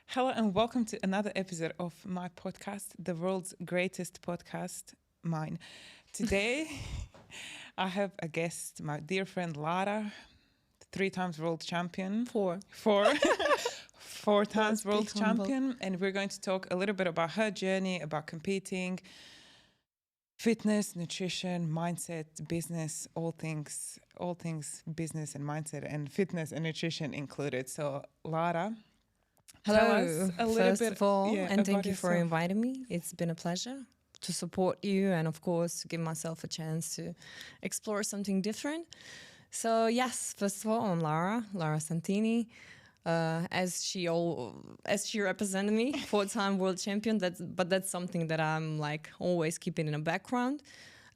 Hello and welcome to another episode of my podcast, the world's greatest podcast, mine. Today, I have a guest, my dear friend Lara, 3 times world champion. Four. Four times Let's be world humble. champion. And we're going to talk a little bit about her journey, about competing, fitness, nutrition, mindset, business, all things business and mindset and fitness and nutrition included. So Lara, tell Hello. us a little First bit of all, yeah, and about thank you for yourself. inviting me. It's been a pleasure to support you and, of course, to give myself a chance to explore something different. So, yes, first of all, I'm Lara Santini. As she represented me, 4-time world champion. That's something that I'm like always keeping in the background.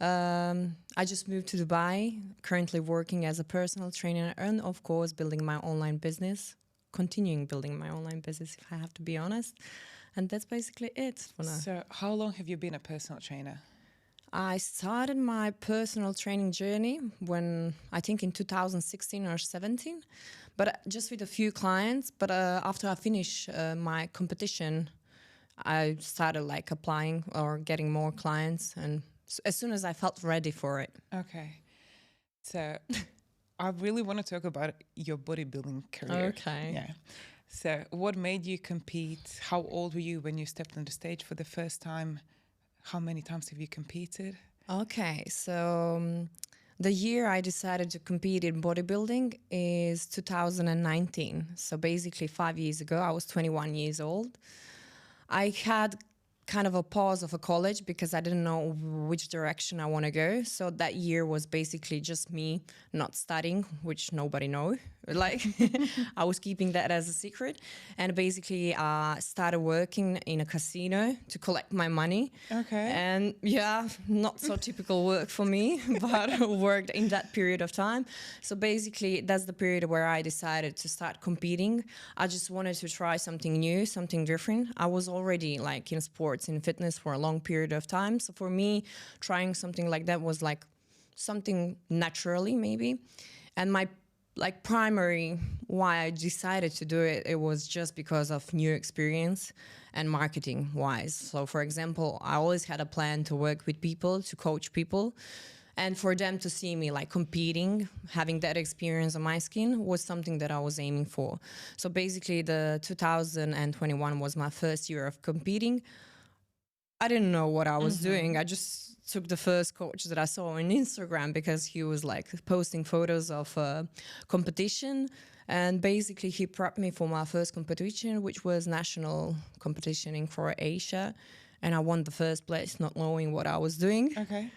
I just moved to Dubai, currently working as a personal trainer and, of course, building my online business. Continuing building my online business, if I have to be honest. And that's basically it for now. So, how long have you been a personal trainer? I started my personal training journey when I think in 2016 or 17, but just with a few clients. But after I finished my competition, I started like applying or getting more clients, and as soon as I felt ready for it. Okay. So, I really want to talk about your bodybuilding career. Okay. Yeah. So, what made you compete? How old were you when you stepped on the stage for the first time? How many times have you competed? Okay, so the year I decided to compete in bodybuilding is 2019. So basically 5 years ago, I was 21 years old. I had kind of a pause of a college because I didn't know which direction I want to go. So that year was basically just me not studying, which nobody know. Like I was keeping that as a secret, and basically started working in a casino to collect my money. Okay. And yeah, not so typical work for me, but worked in that period of time. So basically that's the period where I decided to start competing. I just wanted to try something new, something different. I was already like in sports, in fitness for a long period of time. So for me, trying something like that was like something naturally maybe. And my like primary why I decided to do it, it was just because of new experience and marketing wise. So for example, I always had a plan to work with people, to coach people, and for them to see me like competing, having that experience on my skin was something that I was aiming for. So basically the 2021 was my first year of competing. I didn't know what I was doing. I just took the first coach that I saw on Instagram because he was like posting photos of competition, and basically he prepped me for my first competition, which was national competition in Croatia, and I won the first place not knowing what I was doing. Okay.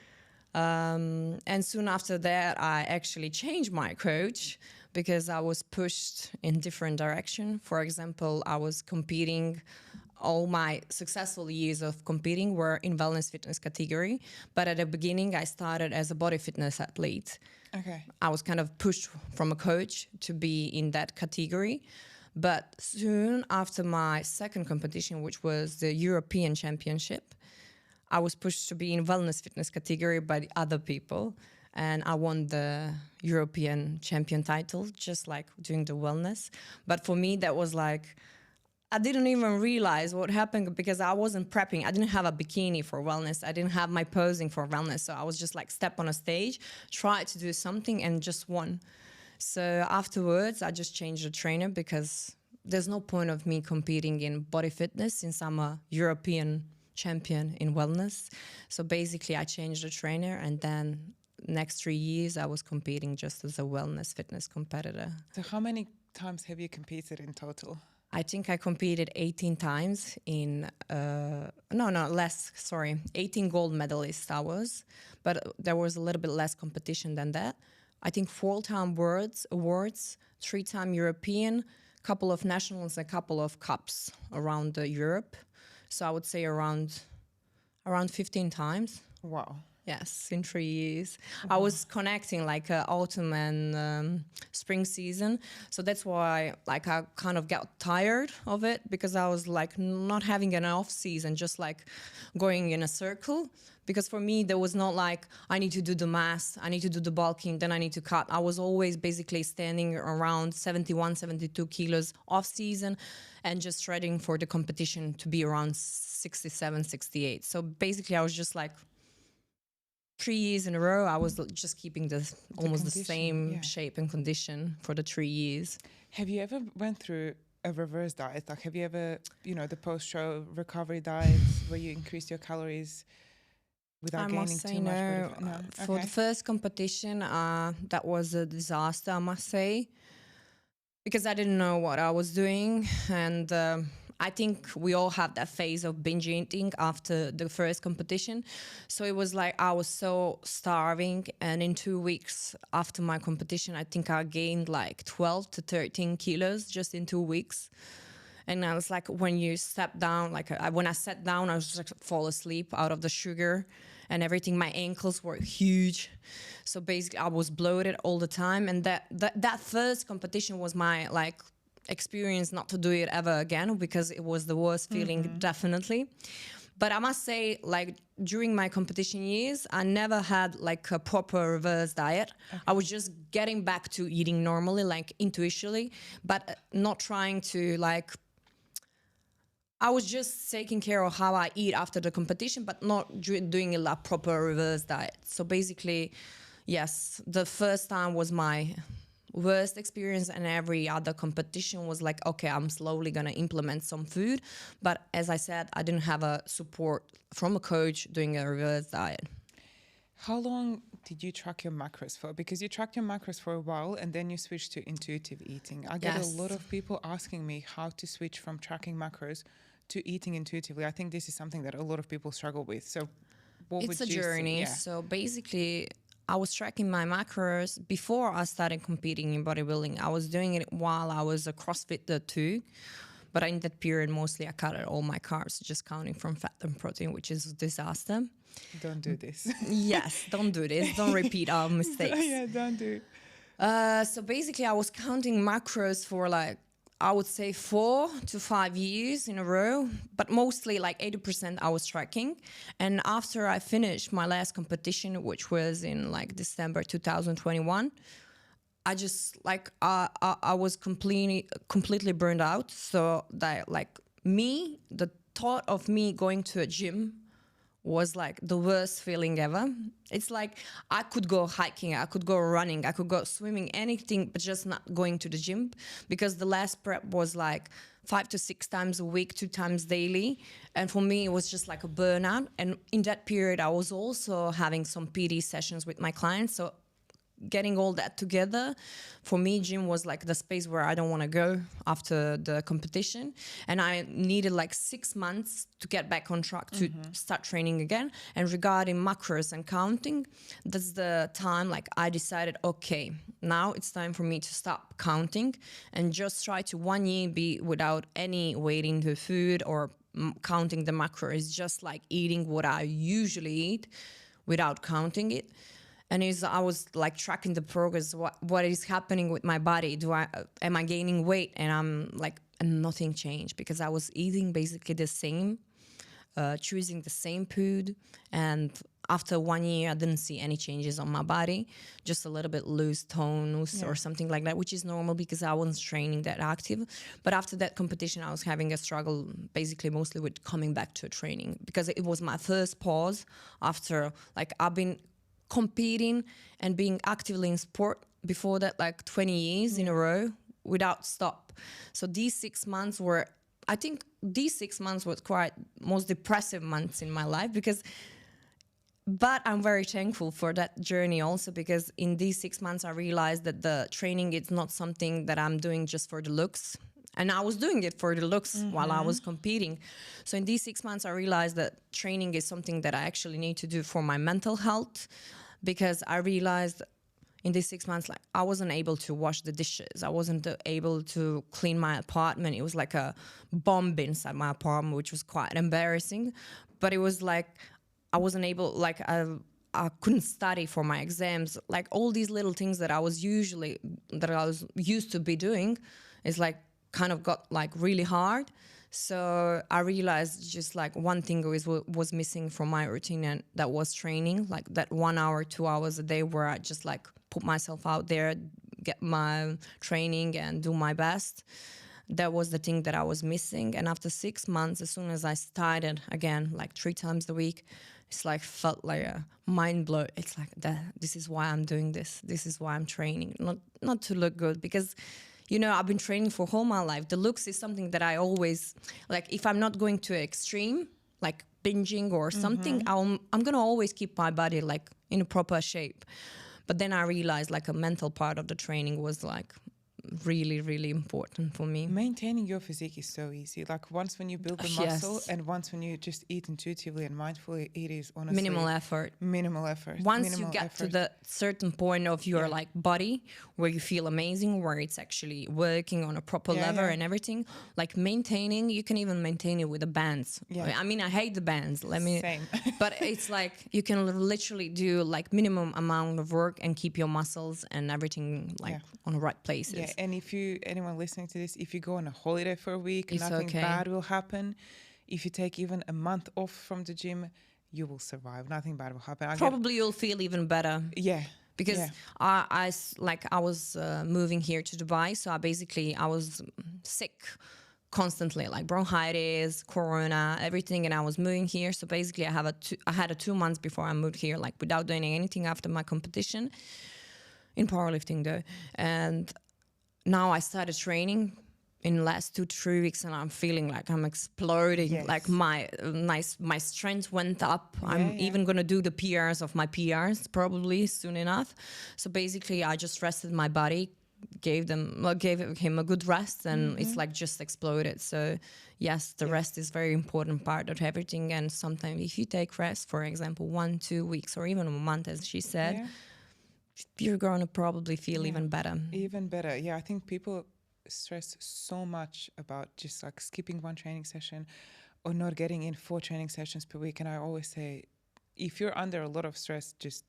And soon after that, I actually changed my coach because I was pushed in different direction. For example, I was competing. All my successful years of competing were in wellness fitness category. But at the beginning, I started as a body fitness athlete. Okay. I was kind of pushed from a coach to be in that category. But soon after my second competition, which was the European Championship, I was pushed to be in wellness fitness category by the other people. And I won the European champion title, just like doing the wellness. But for me, that was like, I didn't even realize what happened because I wasn't prepping. I didn't have a bikini for wellness. I didn't have my posing for wellness. So I was just like step on a stage, try to do something and just won. So afterwards, I just changed the trainer because there's no point of me competing in body fitness since I'm a European champion in wellness. So basically I changed the trainer, and then next 3 years I was competing just as a wellness fitness competitor. So, how many times have you competed in total? I think I competed 18 times in, less, sorry, 18 gold medalists I was, but there was a little bit less competition than that. I think 4-time awards, 3-time European, couple of nationals, a couple of cups around Europe. So I would say around 15 times. Wow. Yes, in 3 years. I was connecting like autumn and spring season. So that's why like I kind of got tired of it, because I was like not having an off season, just like going in a circle. Because for me, there was not like, I need to do the mass, I need to do the bulking, then I need to cut. I was always basically standing around 71, 72 kilos off season and just shredding for the competition to be around 67, 68. So basically I was just like, 3 years in a row, I was just keeping almost the same shape and condition for the 3 years. Have you ever went through a reverse diet? Like, have you ever, the post-show recovery diet where you increase your calories without gaining too much body? No. For the first competition, that was a disaster, I must say, because I didn't know what I was doing. And I think we all have that phase of binge eating after the first competition. So it was like I was so starving. And in 2 weeks after my competition, I think I gained like 12 to 13 kilos just in 2 weeks. And I was like, when you step down, like when I sat down, I was just like fall asleep out of the sugar and everything. My ankles were huge. So basically I was bloated all the time. And that first competition was my like experience not to do it ever again, because it was the worst feeling, definitely. But I must say, like during my competition years, I never had like a proper reverse diet. Okay. I was just getting back to eating normally, like intuitively, but not trying to like, I was just taking care of how I eat after the competition, but not doing a proper reverse diet. So basically, yes, the first time was my worst experience, and every other competition was like, okay, I'm slowly going to implement some food. But as I said, I didn't have a support from a coach doing a reverse diet. How long did you track your macros for? Because you tracked your macros for a while and then you switched to intuitive eating. I get a lot of people asking me how to switch from tracking macros to eating intuitively. I think this is something that a lot of people struggle with. So what would you say? It's a journey. Yeah. So basically, I was tracking my macros before I started competing in bodybuilding. I was doing it while I was a CrossFitter too. But in that period, mostly I cut out all my carbs, just counting from fat and protein, which is a disaster. Don't do this. Yes, don't do this. Don't repeat our mistakes. Yeah, don't do. So basically, I was counting macros for like, I would say 4 to 5 years in a row, but mostly like 80% I was tracking. And after I finished my last competition, which was in like December 2021, I just like, I was completely burned out. So that like the thought of me going to a gym was like the worst feeling ever. It's like I could go hiking, I could go running, I could go swimming, anything, but just not going to the gym, because the last prep was like 5 to 6 times a week, 2 times daily. And for me, it was just like a burnout. And in that period, I was also having some PD sessions with my clients. So getting all that together, for me, gym was like the space where I don't want to go after the competition. And I needed like 6 months to get back on track to start training again. And regarding macros and counting, that's the time like I decided, okay, now it's time for me to stop counting and just try to 1 year be without any weighting the food or counting the macros, just like eating what I usually eat without counting it. And I was like tracking the progress, what is happening with my body. Am I gaining weight? And I'm like, and nothing changed, because I was eating basically the same, choosing the same food. And after 1 year, I didn't see any changes on my body, just a little bit loose tonus or something like that, which is normal because I wasn't training that active. But after that competition, I was having a struggle basically mostly with coming back to training, because it was my first pause after like I've been competing and being actively in sport before that, like 20 years in a row without stop. So these 6 months were, I think these 6 months were quite most depressive months in my life, but I'm very thankful for that journey also, because in these 6 months I realized that the training is not something that I'm doing just for the looks. And I was doing it for the looks while I was competing. So in these 6 months, I realized that training is something that I actually need to do for my mental health, because I realized in these 6 months, like I wasn't able to wash the dishes. I wasn't able to clean my apartment. It was like a bomb inside my apartment, which was quite embarrassing. But it was like I wasn't able, like I couldn't study for my exams. Like all these little things that I was used to be doing is like kind of got like really hard. So I realized just like one thing was missing from my routine, and that was training, like that 1 hour, 2 hours a day where I just like put myself out there, get my training and do my best. That was the thing that I was missing. And after 6 months, as soon as I started again, like 3 times a week, it's like felt like a mind blow. It's like this is why I'm doing this. This is why I'm training, not to look good, because you know, I've been training for whole my life. The looks is something that I always, like if I'm not going to extreme, like binging or something, I'm going to always keep my body like in a proper shape. But then I realized like a mental part of the training was like really, really important for me. Maintaining your physique is so easy. Like once when you build the muscle and once when you just eat intuitively and mindfully, it is honestly minimal effort. Once you get to the certain point of your like body where you feel amazing, where it's actually working on a proper level and everything, like maintaining, you can even maintain it with the bands. I mean, I hate the bands. Same. But it's like you can literally do like minimum amount of work and keep your muscles and everything like on the right places. Yeah, and if anyone listening to this, if you go on a holiday for a week, nothing bad will happen. If you take even a month off from the gym, you will survive. Nothing bad will happen. Probably you'll feel even better. Yeah. Because I was moving here to Dubai, so I was sick constantly, like bronchitis, corona, everything, and I was moving here. So basically, I had a 2 months before I moved here, like without doing anything after my competition in powerlifting, though, and now I started training in the last 2-3 weeks, and I'm feeling like I'm exploding. Like my strength went up. I'm even gonna do the PRs of my PRs probably soon enough. So basically, I just rested my body, gave him a good rest, and it's like just exploded. So yes, the rest is very important part of everything. And sometimes if you take rest, for example, 1-2 weeks or even a month, as she said, you're gonna probably feel even better. Even better. Yeah, I think people stress so much about just like skipping one training session or not getting in 4 training sessions per week. And I always say, if you're under a lot of stress, just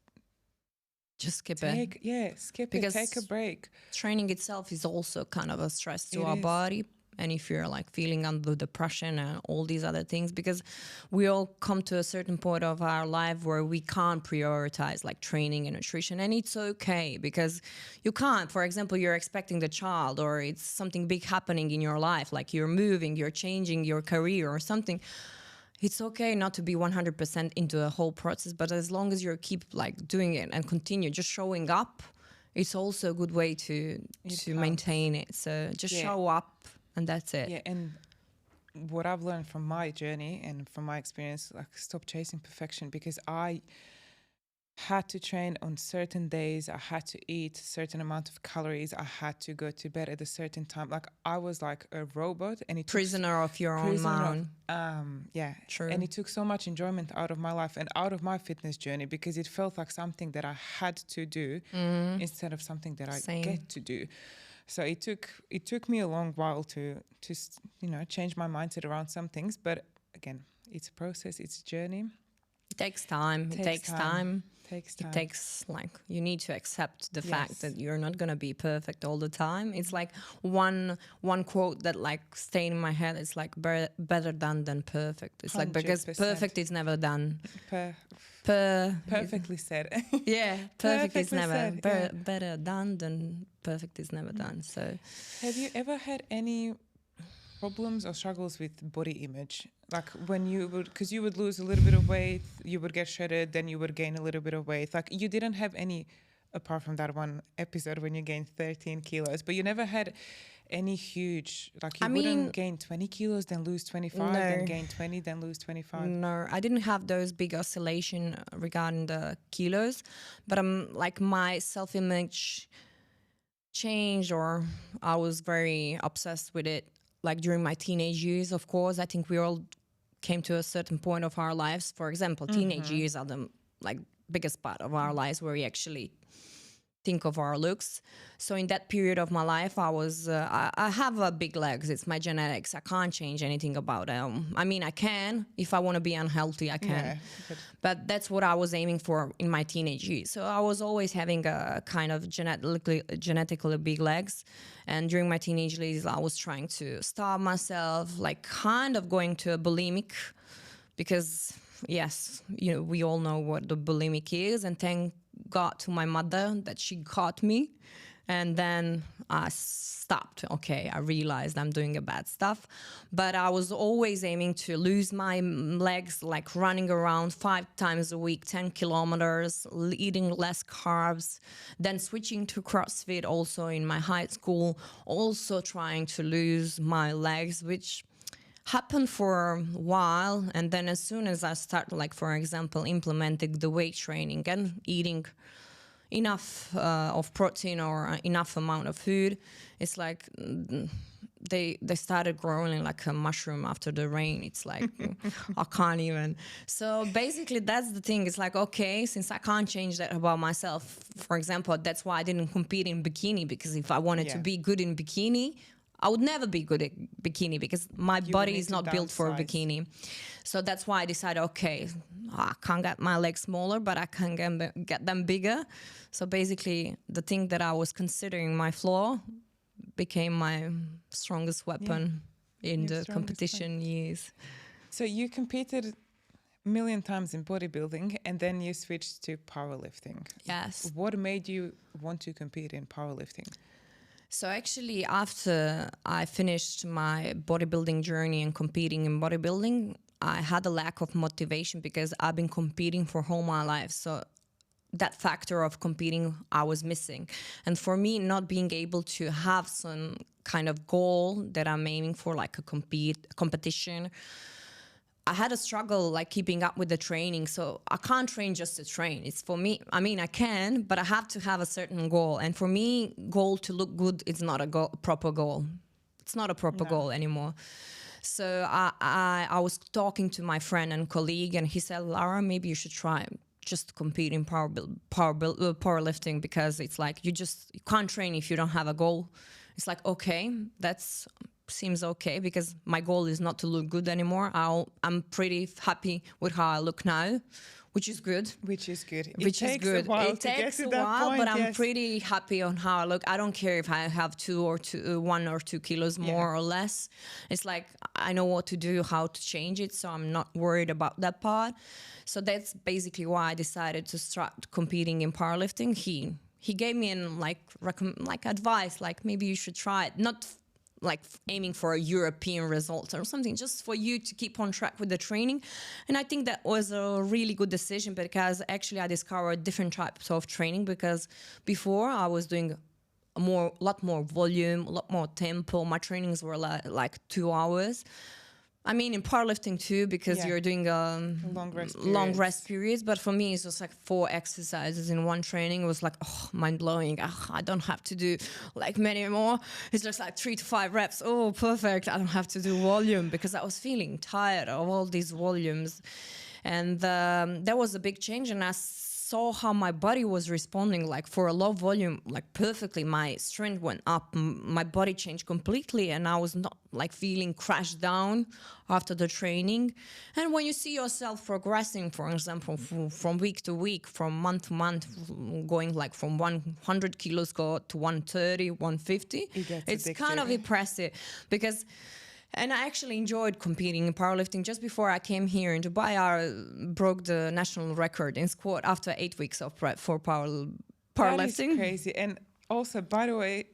skip it. Yeah, skip it. Take a break. Training itself is also kind of a stress to our body. And if you're like feeling under depression and all these other things, because we all come to a certain point of our life where we can't prioritize like training and nutrition, and it's okay because you can't. For example, you're expecting the child, or it's something big happening in your life, like you're moving, you're changing your career or something. It's okay not to be 100% into the whole process, but as long as you keep like doing it and continue just showing up, it's also a good way to maintain it. So just show up. And that's it. Yeah, and what I've learned from my journey and from my experience, like stop chasing perfection, because I had to train on certain days. I had to eat a certain amount of calories. I had to go to bed at a certain time. Like I was like a robot, and prisoner of your own mind. True. And it took so much enjoyment out of my life and out of my fitness journey, because it felt like something that I had to do instead of something that I get to do. So it took me a long while to change my mindset around some things. But again, it's a process, it's a journey. It takes time. It takes time. It takes like, you need to accept the fact that you're not gonna be perfect all the time. It's like one quote that like stayed in my head. It's like better done than perfect. It's 100%. Like because perfect is never done. Perfectly said. Yeah, perfect is never better done than perfect is never done. So, have you ever had any problems or struggles with body image? Like when because you would lose a little bit of weight, you would get shredded, then you would gain a little bit of weight. Like you didn't have any, apart from that one episode when you gained 13 kilos, but you never had any huge, like you wouldn't gain 20 kilos, then lose 25, then gain 20, then lose 25. No, I didn't have those big oscillation regarding the kilos, but like my self-image changed, or I was very obsessed with it. Like during my teenage years, of course, I think we all came to a certain point of our lives. For example, teenage years are the like biggest part of our lives where we actually think of our looks. So in that period of my life, I have big legs. It's my genetics. I can't change anything about them. I mean, I can. If I want to be unhealthy, I can. Yeah, but that's what I was aiming for in my teenage years. So I was always having a kind of genetically big legs. And during my teenage years, I was trying to starve myself, like kind of going to a bulimic, because yes, we all know what the bulimic is. And thank God to my mother that she caught me. And then I stopped. Okay, I realized I'm doing a bad stuff. But I was always aiming to lose my legs, like running around 5 times a week, 10 kilometers, eating less carbs, then switching to CrossFit also in my high school, also trying to lose my legs, which happened for a while. And then as soon as I started, like, for example, implementing the weight training and eating enough of protein or enough amount of food, it's like they started growing like a mushroom after the rain. It's like I can't even. So basically that's the thing. It's like, okay, since I can't change that about myself, for example, that's why I didn't compete in bikini, because if I wanted to be good in bikini, I would never be good at bikini because my body is not built for bikini. So that's why I decided, okay, I can't get my legs smaller, but I can get them bigger. So basically, the thing that I was considering my flaw became my strongest weapon in the competition years. So you competed a million times in bodybuilding, and then you switched to powerlifting. Yes. What made you want to compete in powerlifting? So actually, after I finished my bodybuilding journey and competing in bodybuilding, I had a lack of motivation because I've been competing for all my life. So that factor of competing, I was missing. And for me, not being able to have some kind of goal that I'm aiming for, like a competition, I had a struggle like keeping up with the training. So I can't train just to train. It's for me, I mean, I can, but I have to have a certain goal. And for me, goal to look good is not a proper goal. It's not a proper goal anymore. So I was talking to my friend and colleague, and he said, Lara, maybe you should try just compete in powerlifting, because it's like you can't train if you don't have a goal. It's like, okay, that's seems okay, because my goal is not to look good anymore. I'm pretty happy with how I look now, which is good. Which is good. It takes a while, but I'm pretty happy on how I look. I don't care if I have 1 or 2 kilos more or less. It's like I know what to do, how to change it, so I'm not worried about that part. So that's basically why I decided to start competing in powerlifting. He gave me like advice, like maybe you should try it. Not like aiming for a European result or something, just for you to keep on track with the training. And I think that was a really good decision, because actually I discovered different types of training, because before I was doing a lot more volume, a lot more tempo. My trainings were like 2 hours. I mean, in powerlifting too, because you're doing long rest periods. But for me, it's just like 4 exercises in one training. It was like, mind blowing. I don't have to do like many more. It's just like 3 to 5 reps. Oh, perfect. I don't have to do volume, because I was feeling tired of all these volumes. And that was a big change. And I saw how my body was responding, like for a low volume, like perfectly. My strength went up, my body changed completely, and I was not like feeling crashed down after the training. And when you see yourself progressing, for example, from week to week, from month to month, going like from 100 kilos to 130, 150, it's kind of impressive, because... And I actually enjoyed competing in powerlifting. Just before I came here in Dubai, I broke the national record in squat after 8 weeks of prep for powerlifting. That is crazy. And also, by the way,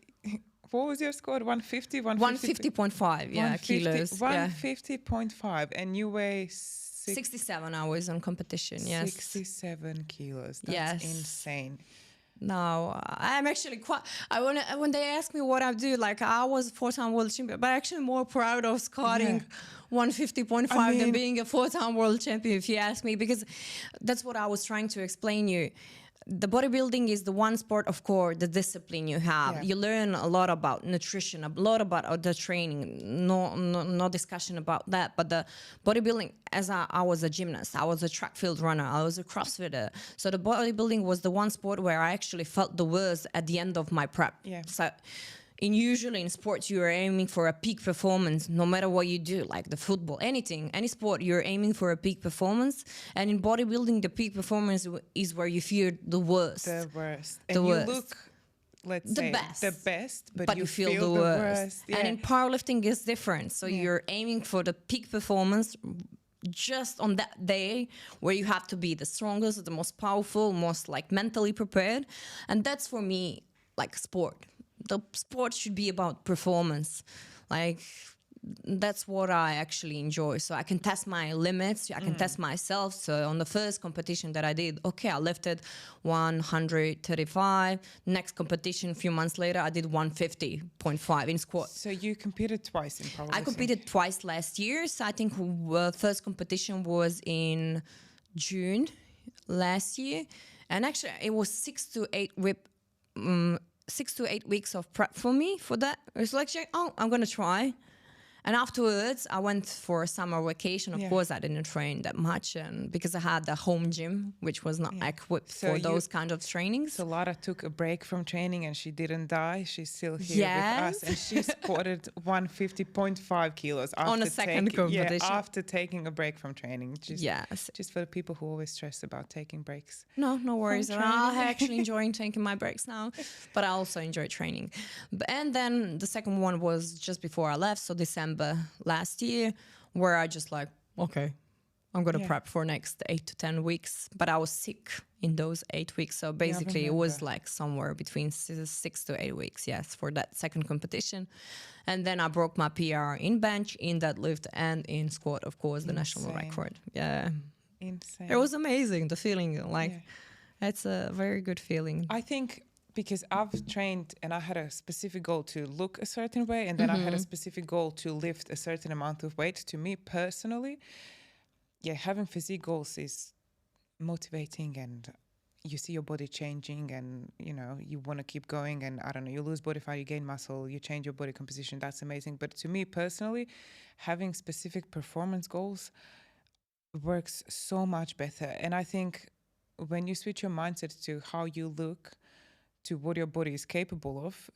what was your score? 150? 150.5, kilos. 150.5. And you weigh... 67 hours on competition, yes. 67 kilos. That's insane. No, I'm actually quite. When they ask me what I do, like I was 4-time world champion, but actually more proud of squatting 150.5 than being a 4-time world champion, if you ask me, because that's what I was trying to explain you. the bodybuilding is the one sport, of course, the discipline you have. Yeah. You learn a lot about nutrition, a lot about the training. No discussion about that. But the bodybuilding, as I was a gymnast, I was a track field runner, I was a CrossFitter. So the bodybuilding was the one sport where I actually felt the worst at the end of my prep. Yeah. So usually in sports, you are aiming for a peak performance, no matter what you do, like the football, anything, any sport, you're aiming for a peak performance. And in bodybuilding, the peak performance is where you feel the worst. The worst. The And worst. you look, let's The say, best. the best, but you feel feel the the worst. Yeah. And in powerlifting, it's different. So Yeah. you're aiming for the peak performance just on that day where you have to be the strongest, the most powerful, most like mentally prepared. And that's for me like sport. The sport should be about performance. Like that's what I actually enjoy. So I can test my limits, I can test myself. So on the first competition that I did, okay, I lifted 135. Next competition, a few months later, I did 150.5 in squat. So you competed twice in powerlifting. I competed twice last year. So I think first competition was in June last year. And actually it was 6 to 8 weeks of prep for me for that. It's like, oh, I'm going to try. And afterwards, I went for a summer vacation. Of course, I didn't train that much, and because I had the home gym, which was not equipped for those kind of trainings. So Lara took a break from training, and she didn't die. She's still here with us, and she squatted 150.5 kilos after on a second competition. Yeah, after taking a break from training. Just for the people who always stress about taking breaks. No worries. I actually enjoy taking my breaks now, but I also enjoy training. And then the second one was just before I left, so December last year, where I just like, okay, I'm gonna prep for next 8 to 10 weeks. But I was sick in those 8 weeks, so basically it was like somewhere between 6 to 8 weeks, yes, for that second competition. And then I broke my PR in bench, in deadlift, and in squat, of course, the national record. Yeah, insane. It was amazing, the feeling. Like, it's a very good feeling. I think, because I've trained and I had a specific goal to look a certain way, and then I had a specific goal to lift a certain amount of weight. To me personally, having physique goals is motivating, and you see your body changing, and you want to keep going, and I don't know, you lose body fat, you gain muscle, you change your body composition. That's amazing. But to me personally, having specific performance goals works so much better. And I think when you switch your mindset to how you look, to what your body is capable of,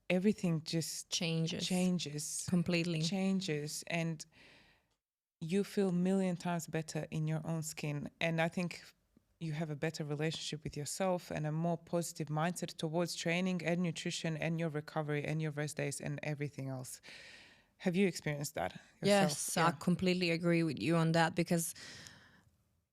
everything just changes completely. And you feel a million times better in your own skin. And I think you have a better relationship with yourself and a more positive mindset towards training and nutrition and your recovery and your rest days and everything else. Have you experienced that yourself? Yes, I completely agree with you on that, because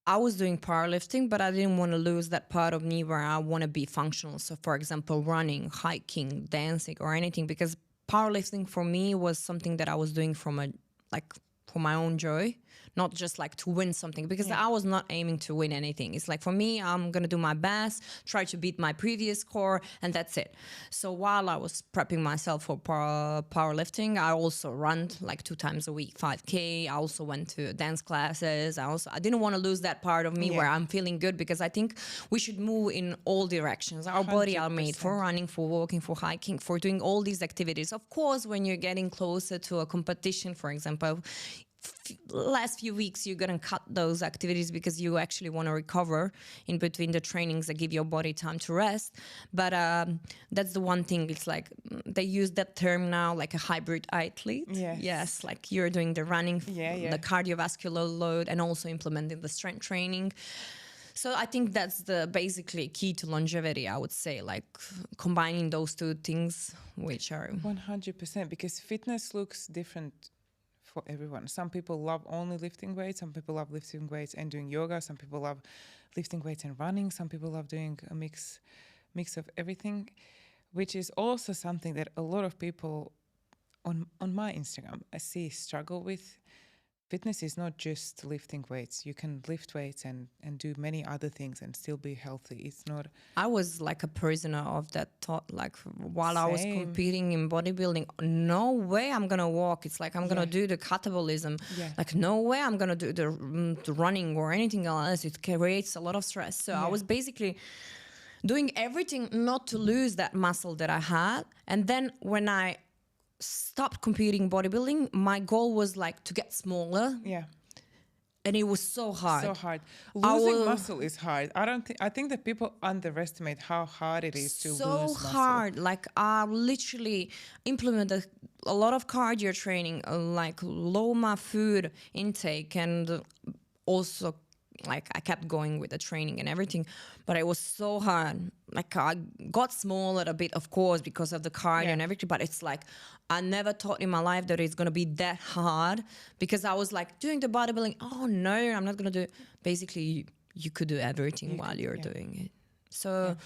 I was doing powerlifting, but I didn't want to lose that part of me where I want to be functional. So, for example, running, hiking, dancing, or anything, because powerlifting for me was something that I was doing for my own joy, not just like to win something, because I was not aiming to win anything. It's like, for me, I'm going to do my best, try to beat my previous score, and that's it. So while I was prepping myself for powerlifting, I also ran like 2 times a week, 5K. I also went to dance classes. I didn't want to lose that part of me where I'm feeling good, because I think we should move in all directions. Our body are made for running, for walking, for hiking, for doing all these activities. Of course, when you're getting closer to a competition, for example, last few weeks you're gonna cut those activities because you actually want to recover in between the trainings that give your body time to rest. But that's the one thing. It's like they use that term now, like a hybrid athlete. Yes, like you're doing the running, the cardiovascular load, and also implementing the strength training. So I think that's the basically key to longevity, I would say, like combining those two things, which are 100%, because fitness looks different for everyone. Some people love only lifting weights, some people love lifting weights and doing yoga, some people love lifting weights and running, some people love doing a mix of everything, which is also something that a lot of people on my Instagram I see struggle with. Fitness is not just lifting weights. You can lift weights and do many other things and still be healthy. It's not... I was like a prisoner of that thought, like while I was competing in bodybuilding, no way I'm going to walk. It's like I'm going to do the catabolism. Like no way I'm going to do the running or anything else. It creates a lot of stress. So I was basically doing everything not to lose that muscle that I had. And then when I stopped competing bodybuilding, my goal was like to get smaller. Yeah. And it was so hard. So hard. Losing muscle is hard. I think that people underestimate how hard it is to lose muscle. So hard. Like I literally implemented a lot of cardio training, like low my food intake, and also like I kept going with the training and everything, but it was so hard. Like I got smaller a bit, of course, because of the cardio and everything, but it's like I never thought in my life that it's gonna be that hard, because I was like doing the bodybuilding, oh no, I'm not gonna do it. Basically you could do everything while you're doing it. So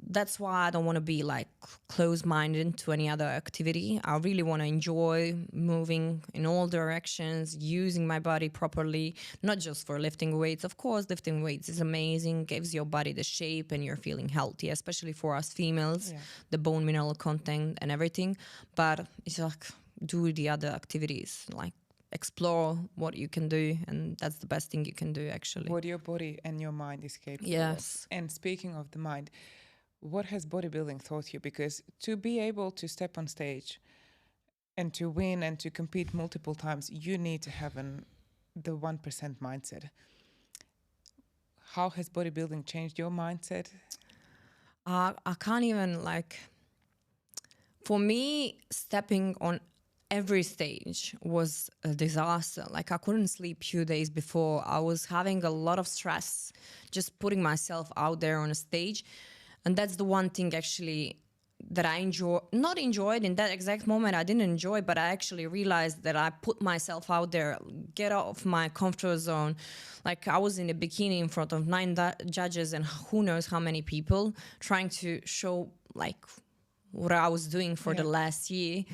that's why I don't want to be like close-minded to any other activity. I really want to enjoy moving in all directions, using my body properly, not just for lifting weights. Of course, lifting weights is amazing, gives your body the shape and you're feeling healthy, especially for us females, the bone mineral content and everything. But it's like, do the other activities, like explore what you can do, and that's the best thing you can do, actually. What your body and your mind is capable Yes. of. And speaking of the mind, what has bodybuilding taught you? Because to be able to step on stage and to win and to compete multiple times, you need to have the 1% mindset. How has bodybuilding changed your mindset? I can't even, like, for me, stepping on every stage was a disaster. Like I couldn't sleep few days before. I was having a lot of stress just putting myself out there on a stage. And that's the one thing actually that I not enjoyed in that exact moment. I didn't enjoy, but I actually realized that I put myself out there, get out of my comfort zone. Like I was in a bikini in front of 9 judges and who knows how many people, trying to show like what I was doing for the last year.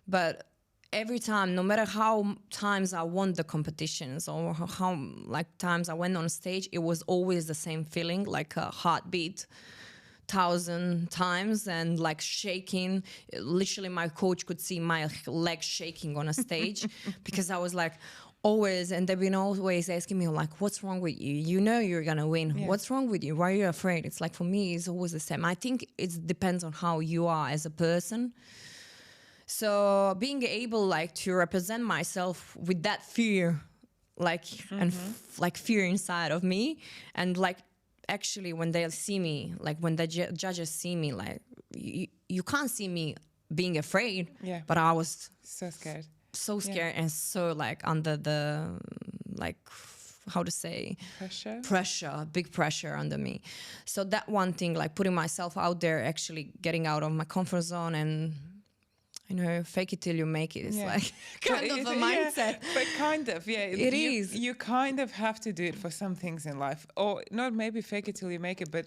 But every time, no matter how times I won the competitions or how like times I went on stage, it was always the same feeling, like a heartbeat 1,000 times and like shaking. Literally my coach could see my legs shaking on a stage because I was like always, and they've been always asking me like, what's wrong with you? You know you're gonna win. What's wrong with you? Why are you afraid? It's like, for me, it's always the same. I think it depends on how you are as a person. So being able like to represent myself with that fear, like and like fear inside of me, and like actually when they see me, like when the judges see me, like you can't see me being afraid, but I was so scared, and so like under the like how to say pressure, big pressure under me. So that one thing, like putting myself out there, actually getting out of my comfort zone and fake it till you make it. It's like kind of a mindset. But kind of, It is. You kind of have to do it for some things in life. Or not maybe fake it till you make it, but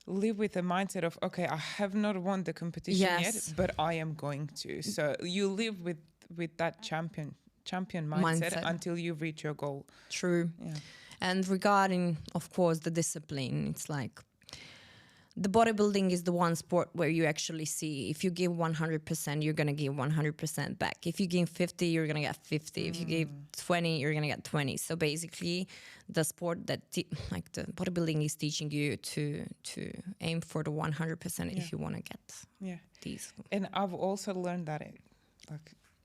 live with the mindset of, okay, I have not won the competition yet, but I am going to. So you live with that champion mindset until you reach your goal. True. Yeah. And regarding, of course, the discipline, it's like, the bodybuilding is the one sport where you actually see if you give 100%, you're going to give 100% back. If you give 50, you're going to get 50. If you give 20, you're going to get 20. So basically, the sport that like the bodybuilding is teaching you to aim for the 100% if you want to get these. And I've also learned that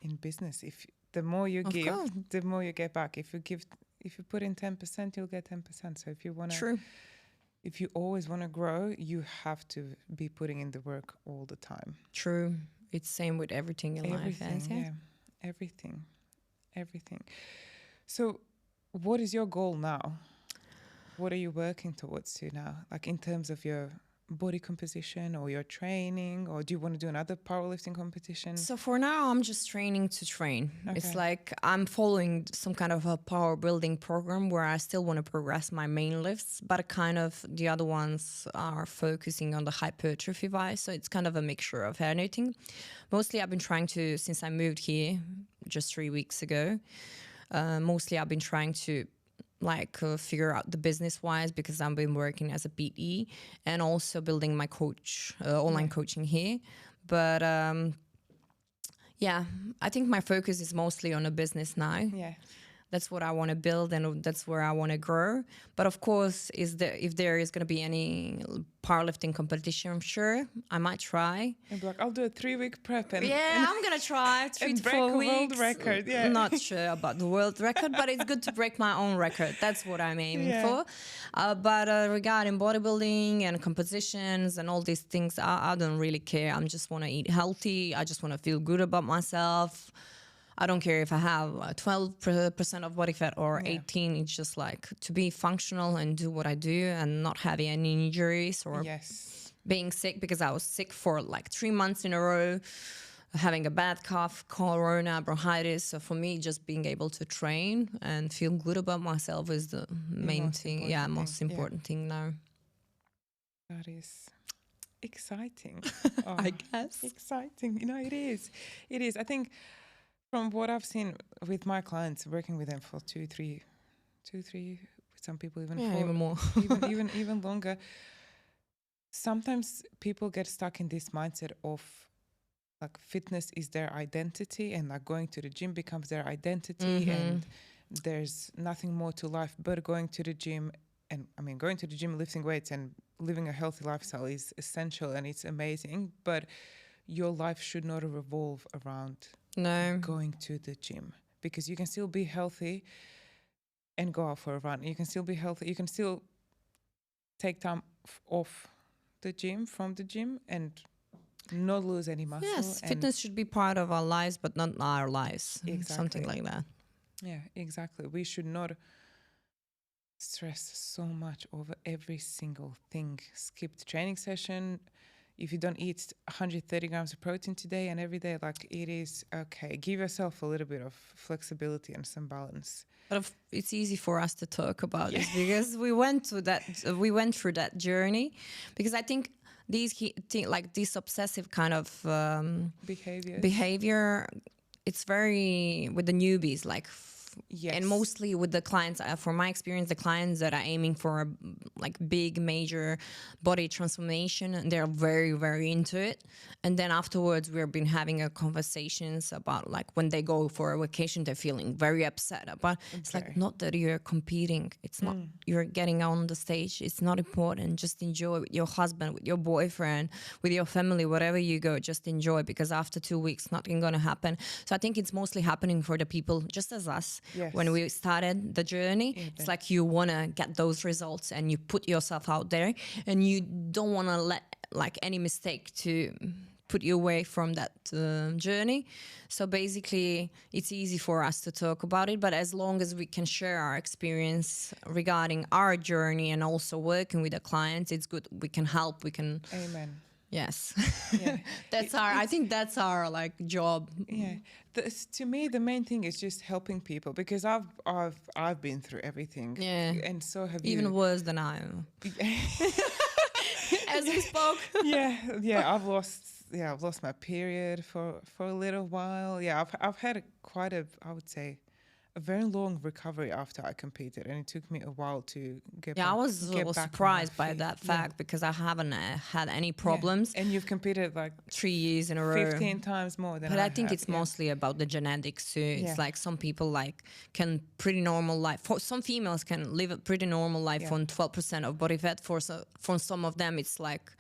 in business, if the more you give, the more you get back. If you put in 10%, you'll get 10%. So if you want to... True. If you always want to grow, you have to be putting in the work all the time. True. It's same with everything in life. Everything. So what is your goal now? What are you working towards to now? Like in terms of your body composition or your training, or do you want to do another powerlifting competition? So for now, I'm just training to train. Okay. It's like I'm following some kind of a power building program where I still want to progress my main lifts, but kind of the other ones are focusing on the hypertrophy wise. So it's kind of a mixture of anything. Mostly I've been trying to, since I moved here just 3 weeks ago, mostly I've been trying to figure out the business wise, because I've been working as a PT and also building my online coaching here. But I think my focus is mostly on a business now. That's what I want to build, and that's where I want to grow. But of course, if there is going to be any powerlifting competition, I'm sure I might try. And be like, I'll do a 3-week prep and I'm gonna try 3 to break 4 a weeks. world record. Yeah, Not sure about the world record, but it's good to break my own record. That's what I'm aiming for. But regarding bodybuilding and compositions and all these things, I don't really care. I just want to eat healthy. I just want to feel good about myself. I don't care if I have 12% of body fat or 18. It's just like to be functional and do what I do and not having any injuries or being sick, because I was sick for like 3 months in a row, having a bad cough, corona, bronchitis. So for me, just being able to train and feel good about myself is the main thing. Yeah, most important thing now. That is exciting. I guess. Exciting. You know, it is. It is. I think from what I've seen with my clients, working with them for 2, 3, some people even even more, even longer. Sometimes people get stuck in this mindset of like fitness is their identity, and like going to the gym becomes their identity, and there's nothing more to life but going to the gym. And I mean, going to the gym, lifting weights, and living a healthy lifestyle is essential and it's amazing. But your life should not revolve around going to the gym, because you can still be healthy and go out for a run. You can still be healthy. You can still take time off the gym, from the gym, and not lose any muscle. Yes, fitness should be part of our lives, but not our lives. Exactly. Something like that. Yeah, exactly. We should not stress so much over every single thing. Skip the training session. If you don't eat 130 grams of protein today and every day, like, it is okay. Give yourself a little bit of flexibility and some balance. But it's easy for us to talk about this because we went through that journey. Because I think this obsessive kind of behavior, it's very with the newbies, like. And mostly with the clients, from my experience, the clients that are aiming for a like big major body transformation, and they're very, very into it. And then afterwards, we've been having conversations about like when they go for a vacation, they're feeling very upset about. It's like, not that you're competing. It's not you're getting on the stage. It's not important. Just enjoy with your husband, with your boyfriend, with your family, wherever you go. Just enjoy, because after 2 weeks, nothing gonna happen. So I think it's mostly happening for the people just as us. When we started the journey, it's like you want to get those results and you put yourself out there, and you don't want to let like any mistake to put you away from that journey. So basically, it's easy for us to talk about it, but as long as we can share our experience regarding our journey and also working with the clients, it's good. We can help. We can. Amen. Yes. Yeah. I think that's our like job. Yeah. To me, the main thing is just helping people, because I've been through everything. Yeah. And so have you. Even worse than I am. As we spoke. Yeah. I've lost my period for a little while. Yeah. I've had quite I would say, a very long recovery after I competed, and it took me a while to get back. I was surprised by that fact, because I haven't had any problems. And you've competed like 3 years in a row, 15 times more than. But I think it's mostly about the genetics too. It's like some people like can pretty normal life. For some females can live a pretty normal life on 12% of body fat. For some of them, it's like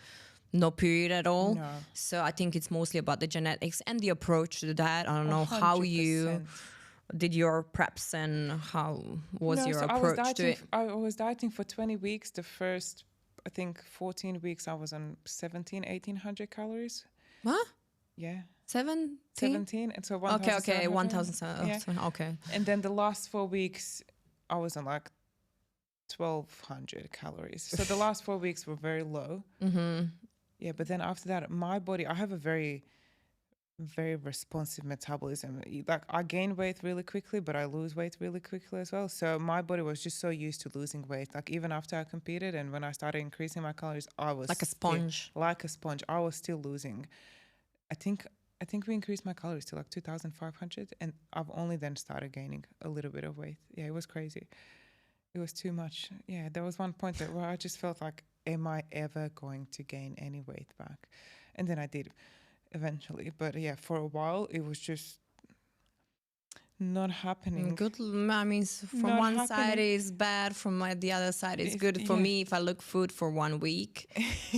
no period at all. No. So I think it's mostly about the genetics and the approach to that. I don't know 100%. How you did your preps and how was your approach to it? I was dieting for 20 weeks. The first, I think, 14 weeks I was on 1,800 calories. What? Yeah. 17? And so 1,000. Okay, 1,000. Okay. And then the last 4 weeks I was on like 1,200 calories. So the last 4 weeks were very low. Mm-hmm. Yeah, but then after that, my body, I have a very responsive metabolism. Like, I gain weight really quickly, but I lose weight really quickly as well. So my body was just so used to losing weight. Like, even after I competed and when I started increasing my calories, I was like a sponge. I was still losing. I think we increased my calories to like 2,500, and I've only then started gaining a little bit of weight. Yeah, it was crazy. It was too much. Yeah, there was one point where I just felt like, am I ever going to gain any weight back? And then I did eventually. But yeah, for a while it was just not happening. Good. I mean, from Not one side happening. it's bad, from the other side it's If- good. For yeah. me, if I look food for 1 week,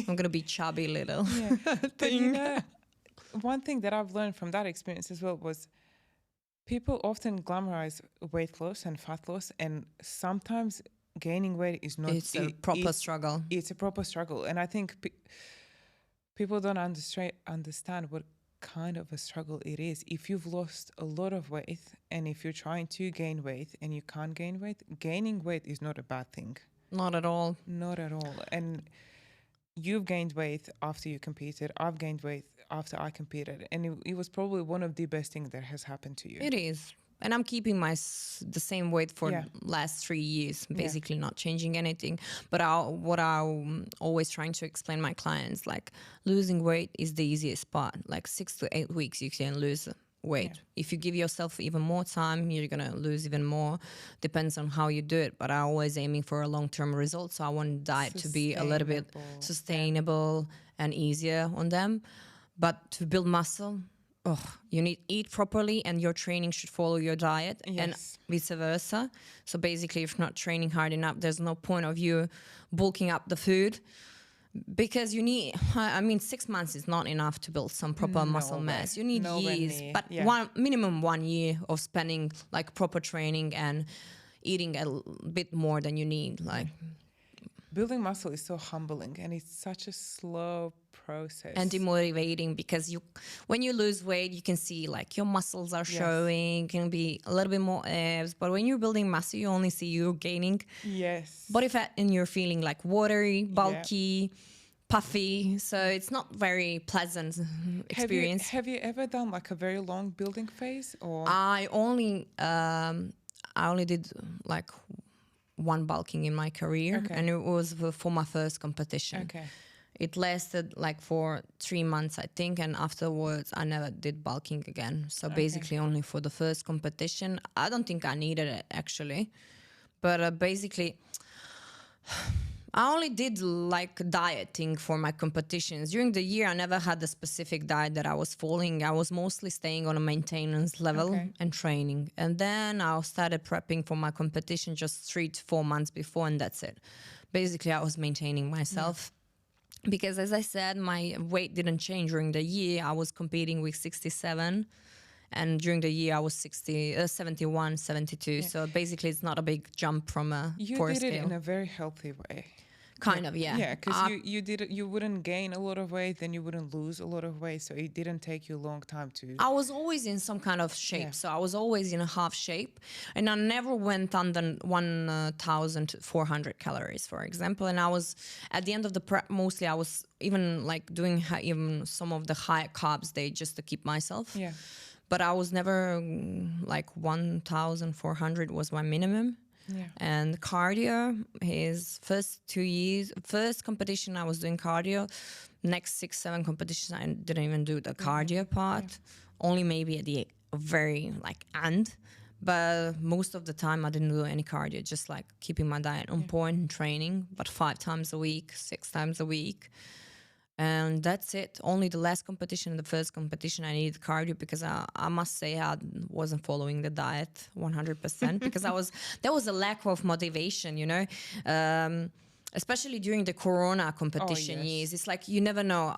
I'm gonna be chubby little. Yeah. But you thing. know, one thing that I've learned from that experience as well was people often glamorize weight loss and fat loss, and sometimes gaining weight is not. It's a proper struggle. It's a proper struggle, and I think people don't understand what kind of a struggle it is. If you've lost a lot of weight, and if you're trying to gain weight and you can't gain weight, gaining weight is not a bad thing. Not at all. Not at all. And you've gained weight after you competed. I've gained weight after I competed, and it was probably one of the best things that has happened to you. It is. And I'm keeping the same weight for Yeah. last 3 years, basically not changing anything. But what I'm always trying to explain my clients, like losing weight is the easiest part. Like 6 to 8 weeks, you can lose weight. Yeah. If you give yourself even more time, you're going to lose even more. Depends on how you do it. But I'm always aiming for a long-term result. So I want diet to be a little bit sustainable and easier on them. But to build muscle, you need to eat properly, and your training should follow your diet, and Yes. vice versa. So basically, if you're not training hard enough, there's no point of you bulking up the food, because you need, I mean, 6 months is not enough to build some proper muscle way. mass. You need Nowhere years, near. but Yeah. minimum 1 year of spending like proper training and eating a bit more than you need. Like, Building muscle is so humbling, and it's such a slow process. and demotivating, because when you lose weight, you can see like your muscles are showing, can be a little bit more abs, but when you're building muscle, you only see you gaining Yes. body fat, and you're feeling like watery, bulky, puffy, so it's not very pleasant experience. Have you ever done like a very long building phase, or I only did like one bulking in my career, Okay. and it was for my first competition. okay? It lasted like for 3 months, I think, and afterwards I never did bulking again. So basically only for the first competition. I don't think I needed it actually, but basically I only did like dieting for my competitions. During the year, I never had a specific diet that I was following. I was mostly staying on a maintenance level and training. And then I started prepping for my competition just 3 to 4 months before, and that's it. Basically, I was maintaining myself. Because as I said, my weight didn't change during the year. I was competing with 67. And during the year, I was 71, 72. So basically, it's not a big jump from a You poor did scale. it in a very healthy way. Kind of, yeah. Yeah, because you wouldn't gain a lot of weight, then you wouldn't lose a lot of weight, so it didn't take you a long time to. I was always in some kind of shape, so I was always in a half shape, and I never went under 1,400 calories, for example. And I was at the end of the prep, mostly I was even like doing even some of the high carbs day just to keep myself. Yeah. But I was never like 1,400 was my minimum. Yeah. And cardio, his first 2 years, first competition I was doing cardio. Next 6, 7 competitions I didn't even do the cardio part. Only maybe at the very like end. But most of the time I didn't do any cardio, just like keeping my diet on point and training, but 5 times a week, 6 times a week. And that's it. Only the last competition, the first competition, I needed cardio, because I must say I wasn't following the diet 100% because there was a lack of motivation, you know, especially during the Corona competition years. It's like you never know,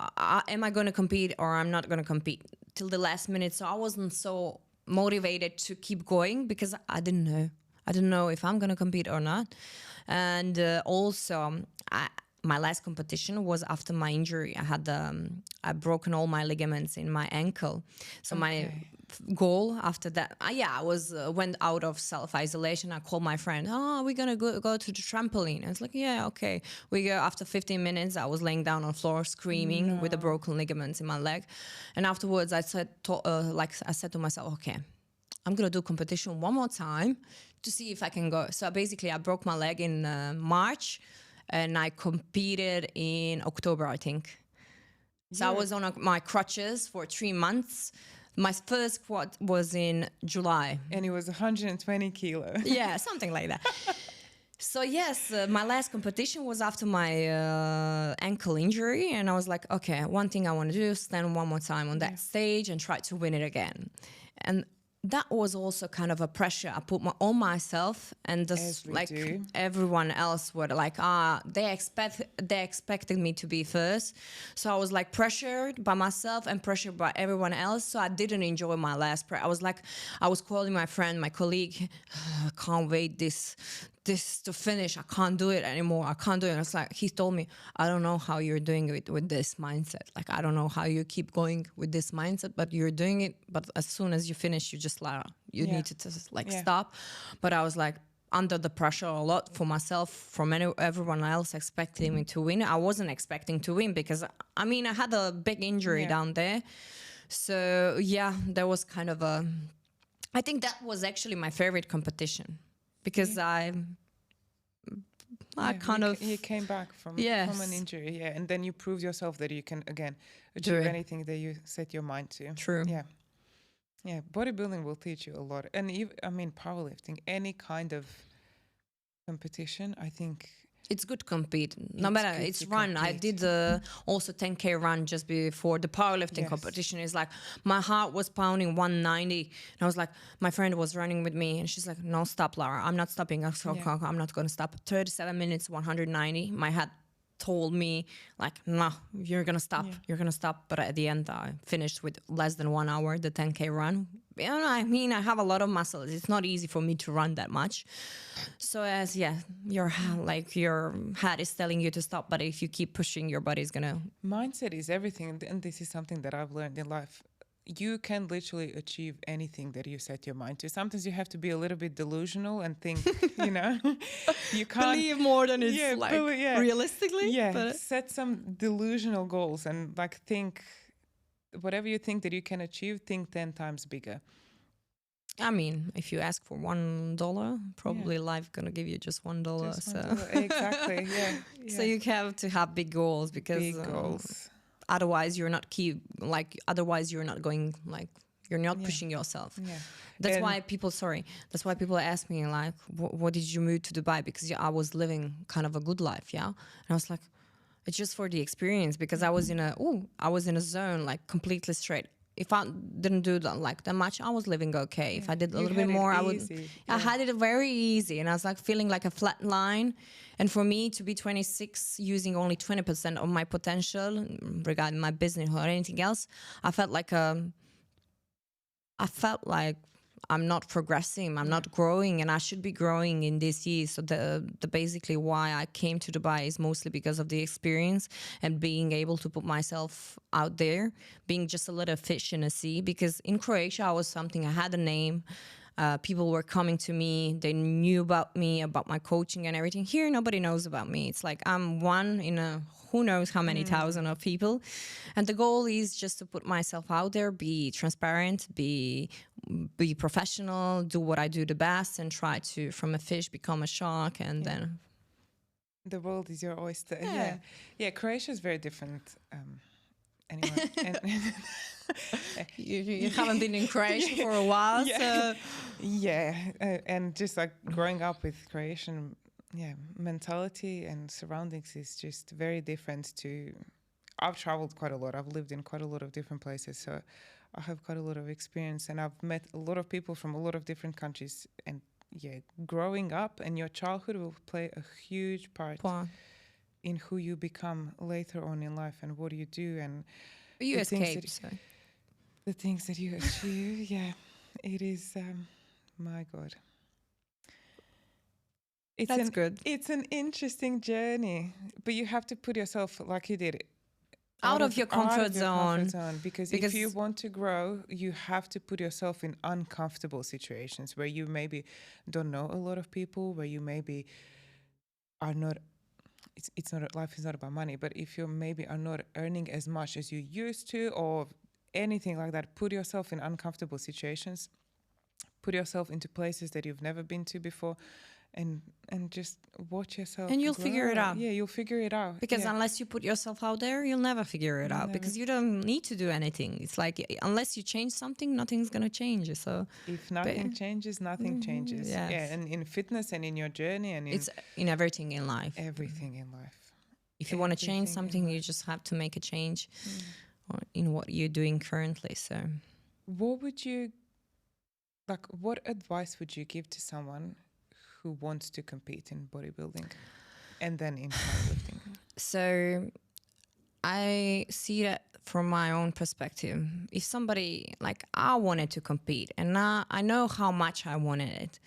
am I going to compete or I'm not going to compete till the last minute. So I wasn't so motivated to keep going because I didn't know. I didn't know if I'm going to compete or not. And also, my last competition was after my injury. I had I broken all my ligaments in my ankle. So my goal after that, I was went out of self-isolation. I called my friend, we're gonna go to the trampoline. I was like, yeah, okay. We go. After 15 minutes, I was laying down on the floor screaming with the broken ligaments in my leg. And afterwards, I said to myself, okay, I'm gonna do competition one more time to see if I can go. So basically, I broke my leg in March. And I competed in October, I think. So I was on my crutches for 3 months. My first squat was in July. And it was 120 kilos. Yeah, something like that. So yes, my last competition was after my ankle injury. And I was like, okay, one thing I want to do is stand one more time on that stage and try to win it again. And that was also kind of a pressure I put on myself, and As we do. everyone else were like, they expected me to be first, so I was like pressured by myself and pressured by everyone else. So I didn't enjoy my last prep. I was calling my friend, my colleague, I can't wait this to finish. I can't do it anymore. I can't do it. And it's like, he told me, I don't know how you're doing it with this mindset. Like, I don't know how you keep going with this mindset, but you're doing it. But as soon as you finish, you just Lara, you need to just stop. But I was like under the pressure a lot for myself, from everyone else expecting me to win. I wasn't expecting to win because I had a big injury down there. So there was kind of I think that was actually my favorite competition. Because you came back from an injury, and then you proved yourself that you can again achieve anything that you set your mind to. True. Yeah. Bodybuilding will teach you a lot, and powerlifting, any kind of competition, I think. It's good to compete. No matter, it's run. Compete. I did also 10K run just before the powerlifting competition. It's like my heart was pounding 190. And I was like, my friend was running with me and she's like, no, stop, Lara. I'm not stopping. I'm not going to stop. 37 minutes, 190. My head told me like, no, you're going to stop. You're going to stop. But at the end, I finished with less than 1 hour, the 10K run. I have a lot of muscles. It's not easy for me to run that much. So your head is telling you to stop, but if you keep pushing, your body's gonna. Mindset is everything, and this is something that I've learned in life. You can literally achieve anything that you set your mind to. Sometimes you have to be a little bit delusional and think, you can't believe more than it's realistically. Yeah, but set some delusional goals and think. Whatever you think that you can achieve, think 10 times bigger. If you ask for $1, probably life gonna give you just $1. Just $1. Exactly. Yeah. So you have to have big goals because otherwise you're not going you're not pushing yourself. Yeah. That's why people ask me like, what did you move to Dubai? Because I was living kind of a good life, and I was like, it's just for the experience, because I was in a zone like completely straight. If I didn't do that much, I was living okay. If I did a little bit more, I had it very easy, and I was like feeling like a flat line. And for me to be 26, using only 20% of my potential regarding my business or anything else, I felt like I'm not progressing, I'm not growing, and I should be growing in this year. So the basically why I came to Dubai is mostly because of the experience and being able to put myself out there, being just a little fish in a sea. Because in Croatia, I had a name. People were coming to me, they knew about me, about my coaching and everything. Here, nobody knows about me. It's like I'm one in a who knows how many thousand of people. And the goal is just to put myself out there, be transparent, be professional, do what I do the best, and try to, from a fish, become a shark, and then... The world is your oyster. Yeah, Croatia is very different. Anyway, you haven't been in Croatia for a while, so and just like growing up with Croatian mentality and surroundings is just very different to. I've traveled quite a lot. I've lived in quite a lot of different places, so I have quite a lot of experience, and I've met a lot of people from a lot of different countries. And growing up and your childhood will play a huge part. In who you become later on in life and what do you do and you escape. The things that you achieve. It is. My God, That's good. It's an interesting journey, but you have to put yourself like you did. Out of your comfort zone. Because if you want to grow, you have to put yourself in uncomfortable situations where you maybe don't know a lot of people, where you maybe are not. It's not, life is not about money, but if you maybe are not earning as much as you used to or anything like that, put yourself in uncomfortable situations, put yourself into places that you've never been to before, and just watch yourself. And you'll figure it out. Yeah, you'll figure it out. Because unless you put yourself out there, you'll never figure it out. Because you don't need to do anything. It's like, unless you change something, nothing's going to change. So if nothing changes, nothing changes. Yes. Yeah, and in fitness and in your journey and it's in everything in life. Everything in life. If you want to change something, you just have to make a change in what you're doing currently. So what would you Like, what advice would you give to someone who wants to compete in bodybuilding and then in powerlifting? So I see that from my own perspective. If somebody, like, I wanted to compete and I know how much I wanted it,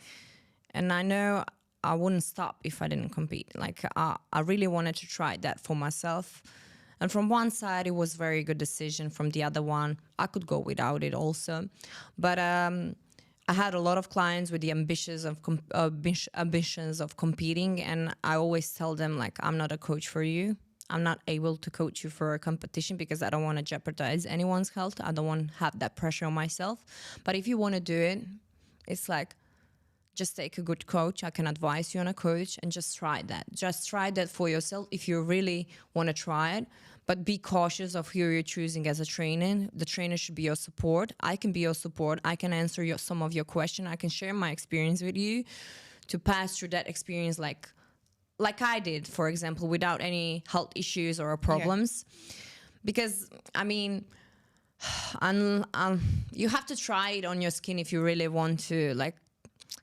and I know I wouldn't stop if I didn't compete. Like, I really wanted to try that for myself. And from one side, it was very good decision. From the other one, I could go without it also. But I had a lot of clients with the ambitions of competing, and I always tell them, like, I'm not a coach for you. I'm not able to coach you for a competition because I don't want to jeopardize anyone's health. I don't want to have that pressure on myself. But if you want to do it, it's like, just take a good coach. I can advise you on a coach and just try that. Just try that for yourself if you really want to try it. But be cautious of who you're choosing as a trainer. The trainer should be your support. I can be your support. I can answer some of your questions. I can share my experience with you to pass through that experience like I did, for example, without any health issues or problems. Because, I mean, you have to try it on your skin if you really want to. Like,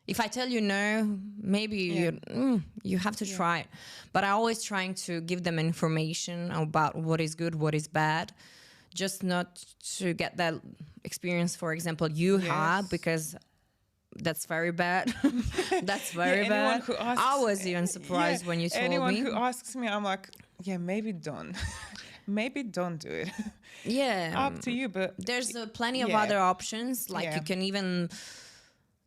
if I tell you no, maybe you have to try it. But I always trying to give them information about what is good, what is bad, just not to get that experience, for example, you have, because that's very bad. That's very bad. I was even surprised when you told anyone me. Anyone who asks me, I'm like, maybe don't. Maybe don't do it. Up to you, but there's plenty of other options. Like you can even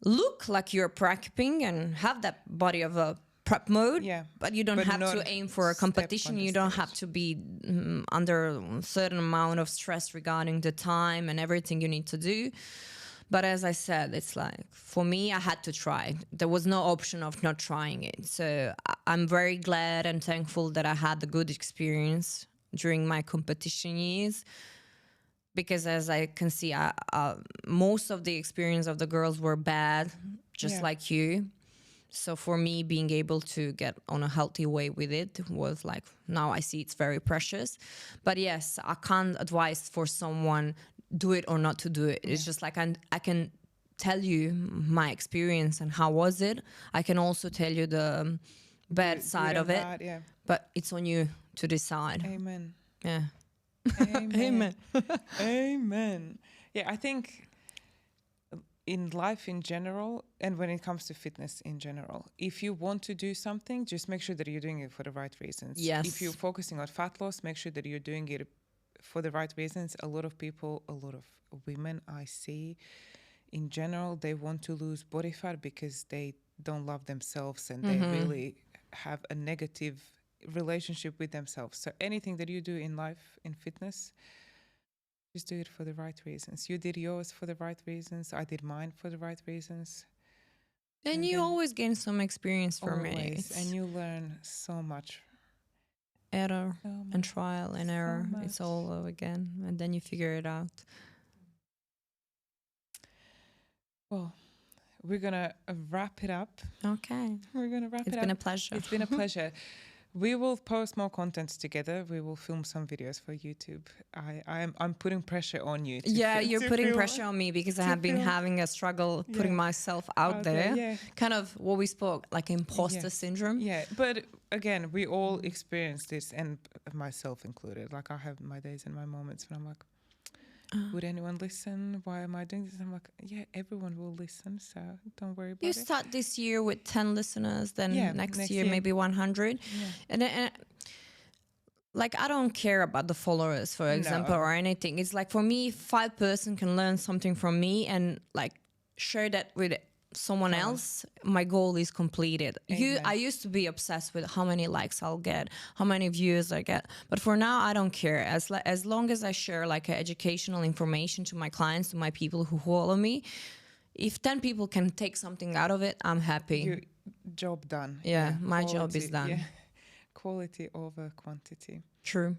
look like you're prepping and have that body of a prep mode, but you don't have to aim for a competition. You don't have to be under a certain amount of stress regarding the time and everything you need to do. But as I said, it's like, for me, I had to try. There was no option of not trying it. So I'm very glad and thankful that I had a good experience during my competition years. Because as I can see, most of the experience of the girls were bad, just like you. So for me, being able to get on a healthy way with it was like, now I see it's very precious. But yes, I can't advise for someone do it or not to do it. It's just like I can tell you my experience and how was it. I can also tell you the bad side of it. But it's on you to decide. Amen. Yeah. Amen. Amen. Yeah, I think in life in general, and when it comes to fitness in general, if you want to do something, just make sure that you're doing it for the right reasons. Yes. If you're focusing on fat loss, make sure that you're doing it for the right reasons. A lot of people, a lot of women I see in general, they want to lose body fat because they don't love themselves and they really have a negative relationship with themselves. So anything that you do in life, in fitness, just do it for the right reasons. You did yours for the right reasons. I did mine for the right reasons. And you always gain some experience from it. And you learn so much. Error and trial and error. It's all over again. And then you figure it out. Well, we're going to wrap it up. Okay. We're going to wrap it up. It's been a pleasure. It's been a pleasure. We will post more content together. We will film some videos for YouTube. I'm putting pressure on you. You're putting pressure on me because I have been having a struggle putting myself out there. Kind of what we spoke, like imposter syndrome. Yeah, but again, we all experience this, and myself included. Like I have my days and my moments when I'm like, would anyone listen? Why am I doing this? I'm like, everyone will listen, so don't worry about it. You start this year with 10 listeners, then next year maybe 100. And like, I don't care about the followers, for example, or anything. It's like, for me, 5 person can learn something from me and like share that with someone else, my goal is completed. I used to be obsessed with how many likes I'll get, how many views I get, but for now I don't care. As long as I share like educational information to my clients, to my people who follow me, if 10 people can take something out of it, I'm happy. Your job done. My job is done. Quality over quantity. True.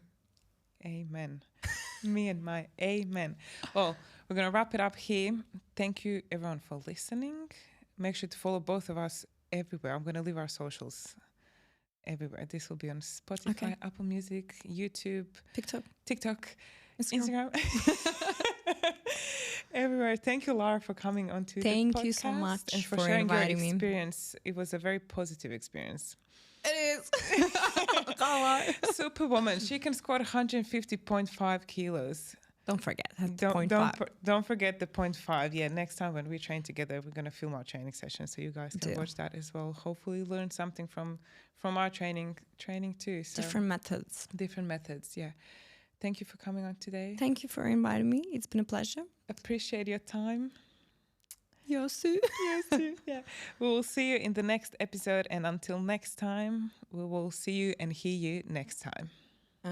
Amen. Me and my amen. Well, we're going to wrap it up here. Thank you, everyone, for listening. Make sure to follow both of us everywhere. I'm going to leave our socials everywhere. This will be on Spotify, Apple Music, YouTube, TikTok, Instagram. Everywhere. Thank you, Lara, for coming onto the podcast. Thank you so much and for for sharing your inviting me. experience. It was a very positive experience. It is. Superwoman. She can squat 150.5 kilos. Don't forget. Don't forget the 0.5. Yeah, next time when we train together, we're gonna film our training session, so you guys can watch that as well. Hopefully, learn something from our training too. So different methods. Yeah. Thank you for coming on today. Thank you for inviting me. It's been a pleasure. Appreciate your time. Yes, too. Yes, too. Yeah. We will see you in the next episode, and until next time, we will see you and hear you next time.